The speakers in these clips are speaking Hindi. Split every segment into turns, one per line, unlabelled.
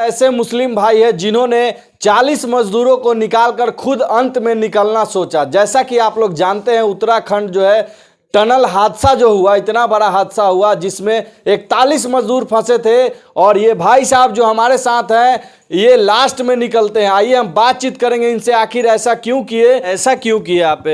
ऐसे मुस्लिम भाई हैं जिन्होंने 40 मजदूरों को निकालकर खुद अंत में निकलना सोचा। जैसा कि आप लोग जानते हैं, उत्तराखंड जो है टनल हादसा जो हुआ, इतना बड़ा हादसा हुआ जिसमें 41 मजदूर फंसे थे और ये भाई साहब जो हमारे साथ हैं ये लास्ट में निकलते हैं। आइए हम बातचीत करेंगे इनसे, आखिर ऐसा क्यों किए आप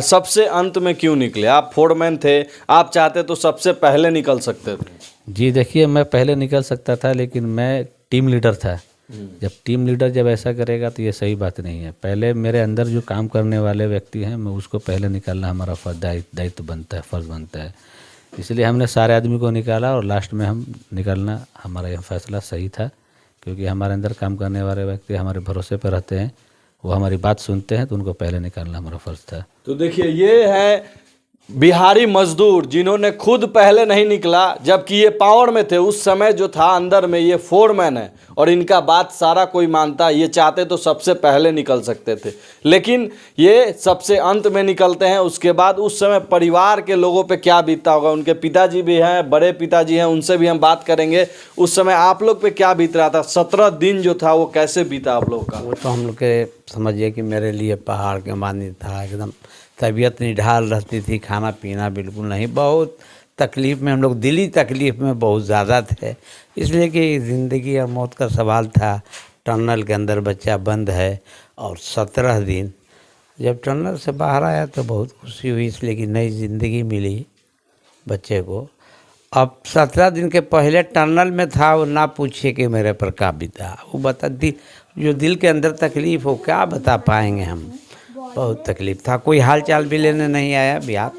सबसे अंत में क्यों निकले? आप फोरमैन थे, आप चाहते तो सबसे पहले निकल सकते थे।
जी देखिए, मैं पहले निकल सकता था लेकिन मैं टीम लीडर था। जब टीम लीडर जब ऐसा करेगा तो ये सही बात नहीं है। पहले मेरे अंदर जो काम करने वाले व्यक्ति हैं, मैं उसको पहले निकालना हमारा दायित्व बनता है, फर्ज बनता है। इसलिए हमने सारे आदमी को निकाला और लास्ट में हम निकलना, हमारा यह फैसला सही था, क्योंकि हमारे अंदर काम करने वाले व्यक्ति हमारे भरोसे पर रहते हैं, वो हमारी बात सुनते हैं, तो उनको पहले निकालना हमारा फर्ज था।
तो देखिए, ये है बिहारी मजदूर जिन्होंने खुद पहले नहीं निकला, जबकि ये पावर में थे उस समय जो था अंदर में। ये फोरमैन है और इनका बात सारा कोई मानता है। ये चाहते तो सबसे पहले निकल सकते थे, लेकिन ये सबसे अंत में निकलते हैं। उसके बाद उस समय परिवार के लोगों पे क्या बीतता होगा। उनके पिताजी भी हैं, बड़े पिताजी हैं, उनसे भी हम बात करेंगे। उस समय आप लोग पे क्या बीत रहा था? 17 दिन जो था वो कैसे बीता आप लोग का?
वो तो हम लोग के समझिए कि मेरे लिए पहाड़ के मानी था। एकदम तबीयत निढाल रहती थी, खाना पीना बिल्कुल नहीं, बहुत तकलीफ़ में हम लोग, दिली तकलीफ़ में बहुत ज़्यादा थे। इसलिए कि ज़िंदगी और मौत का सवाल था। टनल के अंदर बच्चा बंद है और 17 दिन जब टनल से बाहर आया तो बहुत खुशी हुई, इसलिए कि नई ज़िंदगी मिली बच्चे को। अब 17 दिन के पहले टनल में था, वो ना पूछिए कि मेरे पर क्या बीता। वो बता दी जो दिल के अंदर तकलीफ़ हो, क्या बता पाएंगे हम। बहुत तकलीफ था, कोई हाल चाल भी लेने नहीं आया बिहार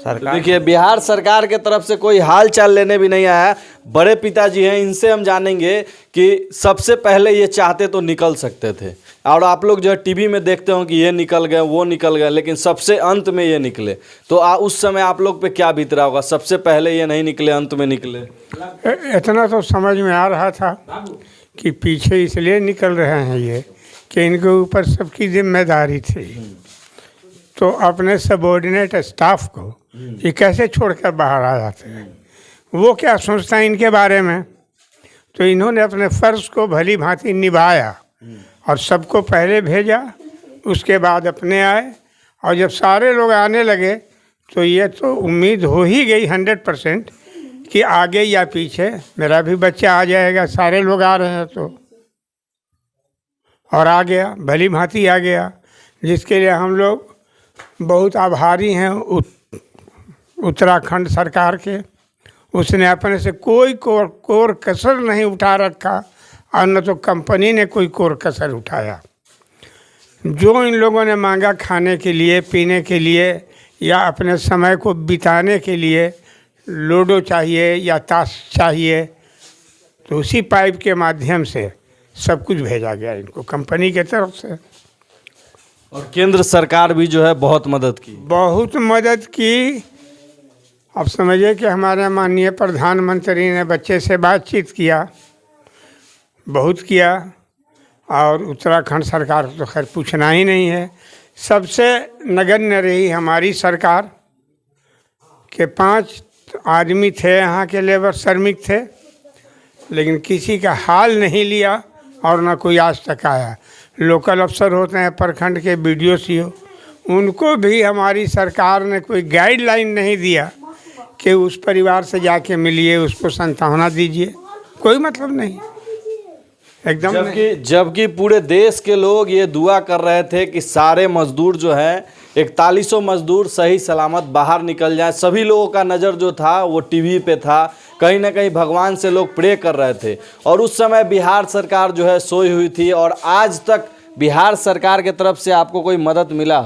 सरकार।
देखिए, बिहार सरकार के तरफ से कोई हाल चाल लेने भी नहीं आया। बड़े पिताजी हैं, इनसे हम जानेंगे कि सबसे पहले ये चाहते तो निकल सकते थे, और आप लोग जो है टीवी में देखते हो कि ये निकल गए, वो निकल गए, लेकिन सबसे अंत में ये निकले। तो उस समय आप लोग पे क्या बीत रहा होगा? सबसे पहले ये नहीं निकले, अंत में निकले।
इतना तो समझ में आ रहा था कि पीछे इसलिए निकल रहे हैं ये कि इनके ऊपर सबकी जिम्मेदारी थी। तो अपने सबॉर्डिनेट स्टाफ को ये कैसे छोड़कर बाहर आ जाते हैं, वो क्या सोचता है इनके बारे में। तो इन्होंने अपने फ़र्ज़ को भली भांति निभाया और सबको पहले भेजा, उसके बाद अपने आए। और जब सारे लोग आने लगे तो ये तो उम्मीद हो ही गई 100% कि आगे या पीछे मेरा भी बच्चा आ जाएगा। सारे लोग आ रहे हैं तो, और आ गया, भली भांति आ गया, जिसके लिए हम लोग बहुत आभारी हैं उत्तराखंड सरकार के। उसने अपने से कोई कोर कसर नहीं उठा रखा और न तो कंपनी ने कोई कोर कसर उठाया। जो इन लोगों ने मांगा खाने के लिए, पीने के लिए या अपने समय को बिताने के लिए, लूडो चाहिए या ताश चाहिए, तो उसी पाइप के माध्यम से सब कुछ भेजा गया इनको कंपनी के तरफ से।
और केंद्र सरकार भी जो है बहुत मदद की। अब समझिए कि हमारे माननीय प्रधानमंत्री ने बच्चे से बातचीत किया, बहुत किया, और उत्तराखंड सरकार तो खैर पूछना ही नहीं है। सबसे नगण्य रही हमारी सरकार के 5 आदमी थे यहाँ के लेबर श्रमिक थे, लेकिन किसी का हाल नहीं लिया और ना कोई आज तक आया। लोकल अफसर होते हैं प्रखंड के, BDO CO, उनको भी हमारी सरकार ने कोई गाइडलाइन नहीं दिया कि उस परिवार से जाके मिलिए, उसको सांत्वना दीजिए, कोई मतलब नहीं एकदम। जबकि पूरे देश के लोग ये दुआ कर रहे थे कि सारे मजदूर जो हैं 41 मजदूर सही सलामत बाहर निकल जाए। सभी लोगों का नज़र जो था वो टीवी पे था, कहीं ना कहीं भगवान से लोग प्रे कर रहे थे। और उस समय बिहार सरकार जो है सोई हुई थी। और आज तक बिहार सरकार के तरफ से आपको कोई मदद मिला?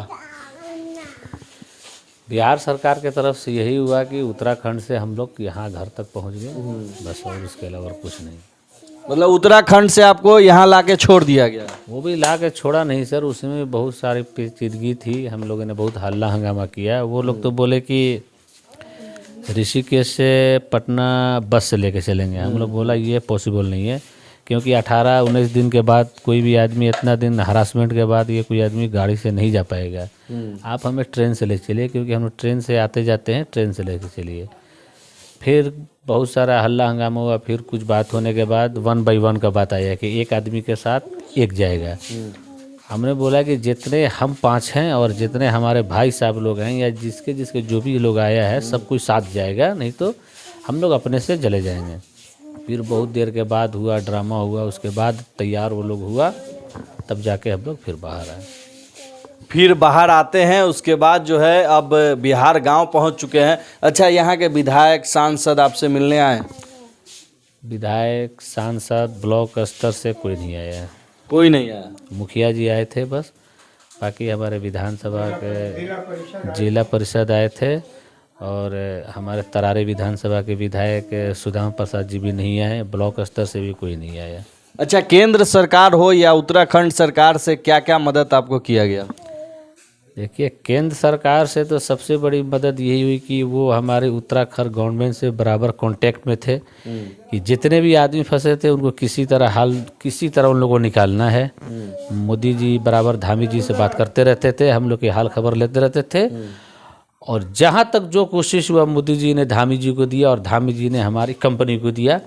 बिहार सरकार के तरफ से यही हुआ कि उत्तराखंड से हम लोग यहाँ घर तक पहुँच गए, बस, और इसके अलावा कुछ नहीं।
मतलब उत्तराखंड से आपको यहाँ लाके छोड़ दिया गया?
वो भी ला के छोड़ा नहीं सर, उसमें बहुत सारी पेचीदगी थी। हम लोगों ने बहुत हल्ला हंगामा किया। वो लोग तो बोले कि ऋषिकेश से पटना बस से लेके चलेंगे। हम लोग बोला ये पॉसिबल नहीं है, क्योंकि 18-19 दिन के बाद कोई भी आदमी, इतना दिन हरासमेंट के बाद ये कोई आदमी गाड़ी से नहीं जा पाएगा। आप हमें ट्रेन से ले चलिए, क्योंकि हम ट्रेन से आते जाते हैं, ट्रेन से लेके चलिए। फिर बहुत सारा हल्ला हंगामा हुआ, फिर कुछ बात होने के बाद 1 by 1 का बात आया कि एक आदमी के साथ एक जाएगा। हमने बोला कि जितने हम 5 हैं और जितने हमारे भाई साहब लोग हैं या जिसके जिसके जो भी लोग आया है सब कुछ साथ जाएगा, नहीं तो हम लोग अपने से चले जाएंगे। फिर बहुत देर के बाद हुआ, ड्रामा हुआ, उसके बाद तैयार वो लोग हुआ, तब जाके हम लोग फिर बाहर आए।
फिर बाहर आते हैं, उसके बाद जो है अब बिहार गांव पहुंच चुके हैं। अच्छा, यहाँ के विधायक सांसद आपसे मिलने आए?
विधायक सांसद ब्लॉक स्तर से कोई नहीं आया है।
कोई नहीं आया?
मुखिया जी आए थे बस, बाकी हमारे विधानसभा के जिला परिषद आए थे, और हमारे तरारे विधानसभा के विधायक सुदामा प्रसाद जी भी नहीं आए, ब्लॉक स्तर से भी कोई नहीं आया।
अच्छा, केंद्र सरकार हो या उत्तराखंड सरकार से क्या क्या मदद आपको किया गया?
देखिए, केंद्र सरकार से तो सबसे बड़ी मदद यही हुई कि वो हमारे उत्तराखंड गवर्नमेंट से बराबर कांटेक्ट में थे कि जितने भी आदमी फंसे थे उनको किसी तरह उन लोगों को निकालना है। मोदी जी बराबर धामी जी से बात करते रहते थे, हम लोग की हाल खबर लेते रहते थे, और जहाँ तक जो कोशिश हुआ मोदी जी ने धामी जी को दिया और धामी जी ने हमारी कंपनी को दिया,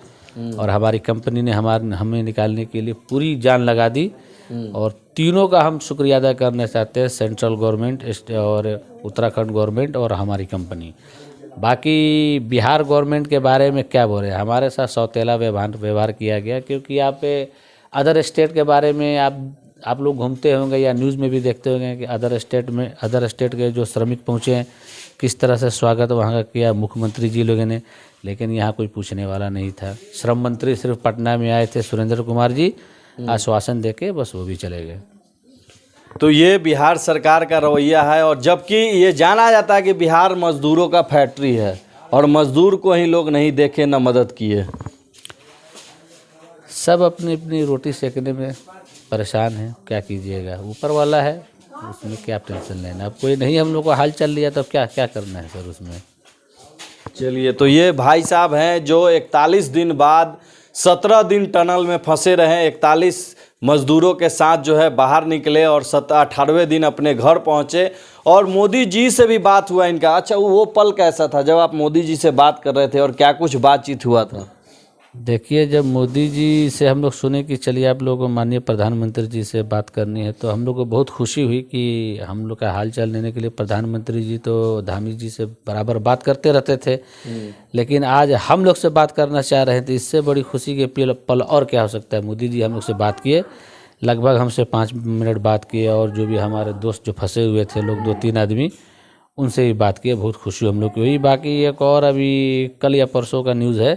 और हमारी कंपनी ने हमें निकालने के लिए पूरी जान लगा दी। और तीनों का हम शुक्रिया अदा करना चाहते हैं, सेंट्रल गवर्नमेंट और उत्तराखंड गवर्नमेंट और हमारी कंपनी। बाकी बिहार गवर्नमेंट के बारे में क्या बोले, हमारे साथ सौतेला व्यवहार किया गया, क्योंकि आप अदर स्टेट के बारे में आप लोग घूमते होंगे या न्यूज़ में भी देखते होंगे कि अदर स्टेट के जो श्रमिक पहुँचे हैं किस तरह से स्वागत वहाँ का किया मुख्यमंत्री जी लोगों ने, लेकिन यहाँ कोई पूछने वाला नहीं था। श्रम मंत्री सिर्फ पटना में आए थे, सुरेंद्र कुमार जी, आश्वासन देके बस वो भी चले गए।
तो ये बिहार सरकार का रवैया है, और जबकि ये जाना जाता है कि बिहार मजदूरों का फैक्ट्री है और मजदूर को ही लोग नहीं देखे न मदद किए।
सब अपनी अपनी रोटी सेकने में परेशान हैं, क्या कीजिएगा, ऊपर वाला है, उसमें क्या टेंशन लेना। अब कोई नहीं हम लोग को हाल चल लिया तो क्या करना है सर उसमें।
चलिए, तो ये भाई साहब हैं जो 41 दिन बाद 17 दिन टनल में फंसे रहे, 41 मजदूरों के साथ जो है बाहर निकले और 18वें दिन अपने घर पहुंचे, और मोदी जी से भी बात हुआ इनका। अच्छा, वो पल कैसा था जब आप मोदी जी से बात कर रहे थे, और क्या कुछ बातचीत हुआ था?
देखिए, जब मोदी जी से हम लोग सुने कि चलिए आप लोगों को माननीय प्रधानमंत्री जी से बात करनी है, तो हम लोग को बहुत खुशी हुई कि हम लोग का हाल चाल लेने के लिए प्रधानमंत्री जी तो धामी जी से बराबर बात करते रहते थे, लेकिन आज हम लोग से बात करना चाह रहे थे। इससे बड़ी खुशी के पल और क्या हो सकता है। मोदी जी हम लोग से बात किए, लगभग हमसे 5 मिनट बात किए, और जो भी हमारे दोस्त जो फंसे हुए थे लोग 2-3 आदमी, उनसे भी बात किए, बहुत खुशी हम लोग की हुई। बाकी एक और अभी कल या परसों का न्यूज़ है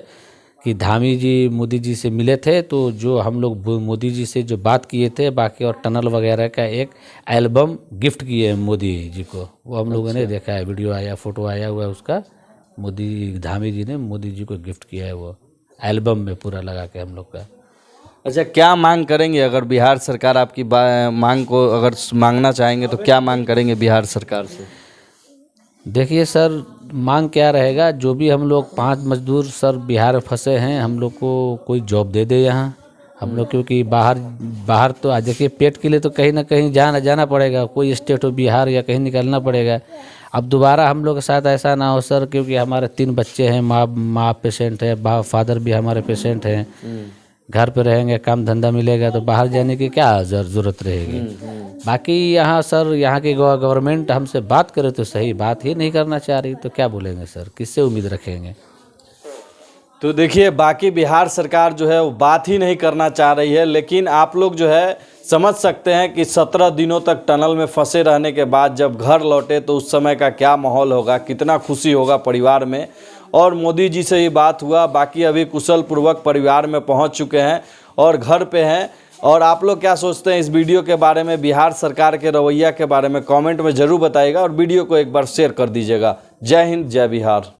कि धामी जी मोदी जी से मिले थे, तो जो हम लोग मोदी जी से जो बात किए थे, बाकी और टनल वगैरह का एक एल्बम गिफ्ट किए मोदी जी को, वो हम लोगों ने देखा है, वीडियो आया, फोटो आया हुआ है उसका, धामी जी ने मोदी जी को गिफ्ट किया है, वो एल्बम में पूरा लगा के हम लोग का।
अच्छा, क्या मांग करेंगे अगर बिहार सरकार आपकी मांग को अगर मांगना चाहेंगे तो क्या मांग करेंगे बिहार सरकार से?
देखिए सर, मांग क्या रहेगा, जो भी हम लोग 5 मजदूर सर बिहार में फंसे हैं, हम लोग को कोई जॉब दे दे यहाँ। हम लोग क्योंकि बाहर तो आज देखिए पेट के लिए तो कहीं ना कहीं जाना पड़ेगा, कोई स्टेट हो बिहार या कहीं निकलना पड़ेगा। अब दोबारा हम लोग के साथ ऐसा ना हो सर, क्योंकि हमारे 3 बच्चे हैं, माँ पेशेंट है, फादर भी हमारे पेशेंट हैं, घर पे रहेंगे, काम धंधा मिलेगा तो बाहर जाने की क्या ज़रूरत रहेगी। बाकी यहाँ सर, यहाँ की गवर्नमेंट हमसे बात करे तो सही, बात ही नहीं करना चाह रही, तो क्या बोलेंगे सर, किससे उम्मीद रखेंगे।
तो देखिए, बाकी बिहार सरकार जो है वो बात ही नहीं करना चाह रही है, लेकिन आप लोग जो है समझ सकते हैं कि 17 दिनों तक टनल में फंसे रहने के बाद जब घर लौटे तो उस समय का क्या माहौल होगा, कितना खुशी होगा परिवार में। और मोदी जी से ही बात हुआ, बाकी अभी कुशल पूर्वक परिवार में पहुंच चुके हैं और घर पे हैं। और आप लोग क्या सोचते हैं इस वीडियो के बारे में, बिहार सरकार के रवैया के बारे में कमेंट में ज़रूर बताइएगा, और वीडियो को एक बार शेयर कर दीजिएगा। जय हिंद, जय बिहार।